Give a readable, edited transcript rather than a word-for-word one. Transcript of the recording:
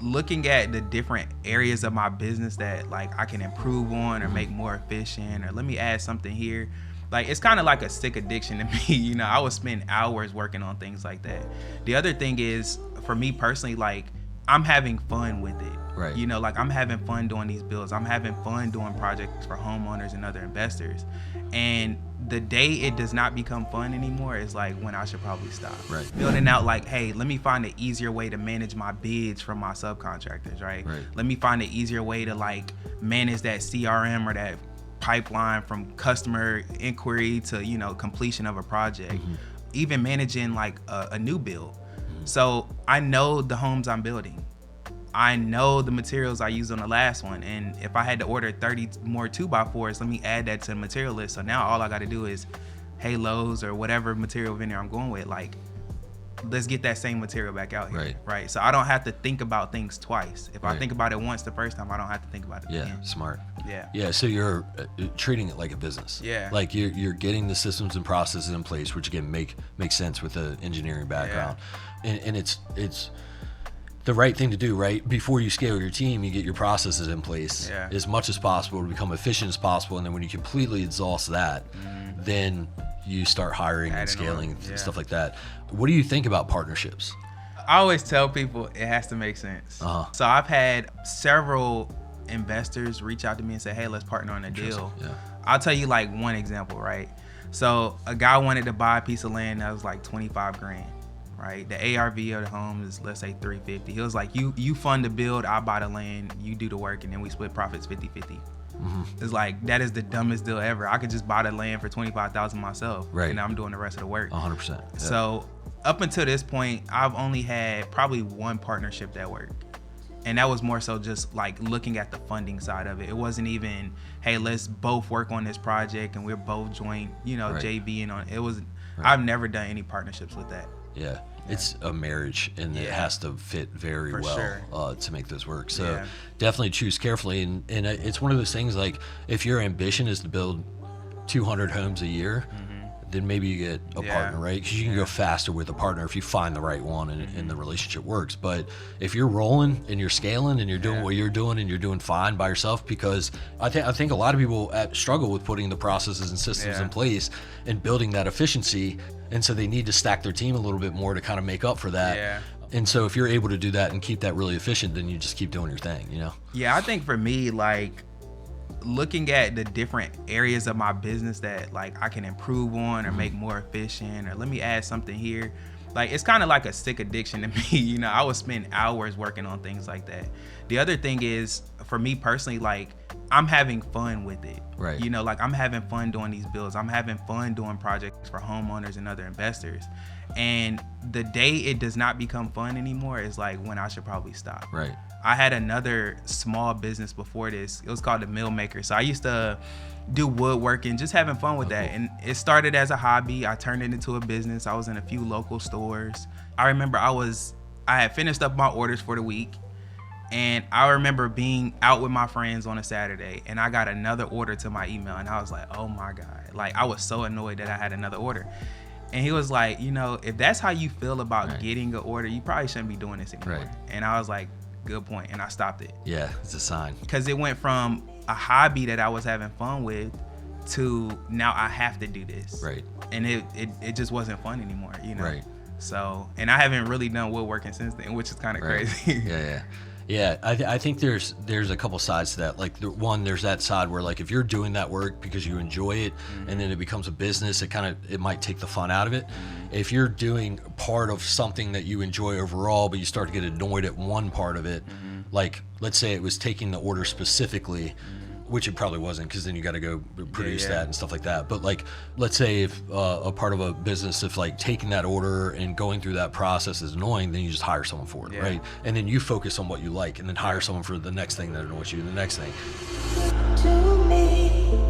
looking at the different areas of my business that like I can improve on or make more efficient, or let me add something here. Like, it's kind of like a sick addiction to me. You know, I would spend hours working on things like that. The other thing is, for me personally, like, I'm having fun with it. Right. You know, like, I'm having fun doing these builds. I'm having fun doing projects for homeowners and other investors. And the day it does not become fun anymore is like when I should probably stop. Right. Building out like, hey, let me find an easier way to manage my bids from my subcontractors, right? Let me find an easier way to like manage that CRM or that pipeline from customer inquiry to, you know, completion of a project. Even managing like a new build. So I know the homes I'm building. I know the materials I used on the last one, and if I had to order 30 more 2x4s, let me add that to the material list. So now all I got to do is, hey, Lowe's or whatever material vendor I'm going with, like, let's get that same material back out here, right? So I don't have to think about things twice. If I think about it once the first time, I don't have to think about it again. Smart. Yeah. So you're treating it like a business. Like you're getting the systems and processes in place, which again make sense with the engineering background, and it's the right thing to do, right? Before you scale your team, you get your processes in place as much as possible to become efficient as possible, and then when you completely exhaust that, then you start hiring and scaling and stuff like that. What do you think about partnerships? I always tell people it has to make sense. So I've had several investors reach out to me and say, hey, let's partner on a deal. I'll tell you like one example, right? So a guy wanted to buy a piece of land that was like 25 grand, right? The ARV of the home is, let's say, 350. He was like, you fund the build, I buy the land, you do the work, and then we split profits 50-50. It's like, that is the dumbest deal ever. I could just buy the land for $25,000 myself, and I'm doing the rest of the work. 100%. So up until this point, I've only had probably one partnership that worked. And that was more so just like looking at the funding side of it. It wasn't even, hey, let's both work on this project and we're both joint, you know, JVing on it. It was, I've never done any partnerships with that. It's a marriage, and it has to fit very well to make this work. So definitely choose carefully, and it's one of those things, like, if your ambition is to build 200 homes a year, then maybe you get a partner, right? Because you can go faster with a partner if you find the right one and the relationship works. But if you're rolling and you're scaling and you're doing what you're doing and you're doing fine by yourself, because I think a lot of people struggle with putting the processes and systems in place and building that efficiency, and so they need to stack their team a little bit more to kind of make up for that. And so if you're able to do that and keep that really efficient, then you just keep doing your thing, you know? Yeah, I think for me, like, looking at the different areas of my business that like I can improve on or make more efficient, or let me add something here, like, it's kind of like a sick addiction to me. You know, I would spend hours working on things like that. The other thing is, for me personally, like, I'm having fun with it. You know, like, I'm having fun doing these builds. I'm having fun doing projects for homeowners and other investors. And the day it does not become fun anymore is like when I should probably stop. I had another small business before this. It was called the Mill Maker. So I used to do woodworking, just having fun with that. And it started as a hobby. I turned it into a business. I was in a few local stores. I remember I had finished up my orders for the week. And I remember being out with my friends on a Saturday, and I got another order to my email, and I was like, oh my God. Like, I was so annoyed that I had another order. And he was like, you know, if that's how you feel about getting an order, you probably shouldn't be doing this anymore. And I was like, good point. And I stopped it. Yeah, it's a sign. Because it went from a hobby that I was having fun with to now I have to do this. And it just wasn't fun anymore, you know? So, and I haven't really done woodworking since then, which is kind of crazy. Yeah, I think there's a couple sides to that. Like, one, there's that side where, like, if you're doing that work because you enjoy it, and then it becomes a business, it might take the fun out of it. If you're doing part of something that you enjoy overall, but you start to get annoyed at one part of it, like, let's say it was taking the order specifically, which it probably wasn't, because then you got to go produce that and stuff like that. But, like, let's say if a part of a business, if like taking that order and going through that process is annoying, then you just hire someone for it, right? And then you focus on what you like, and then hire someone for the next thing that annoys you, and the next thing. To me.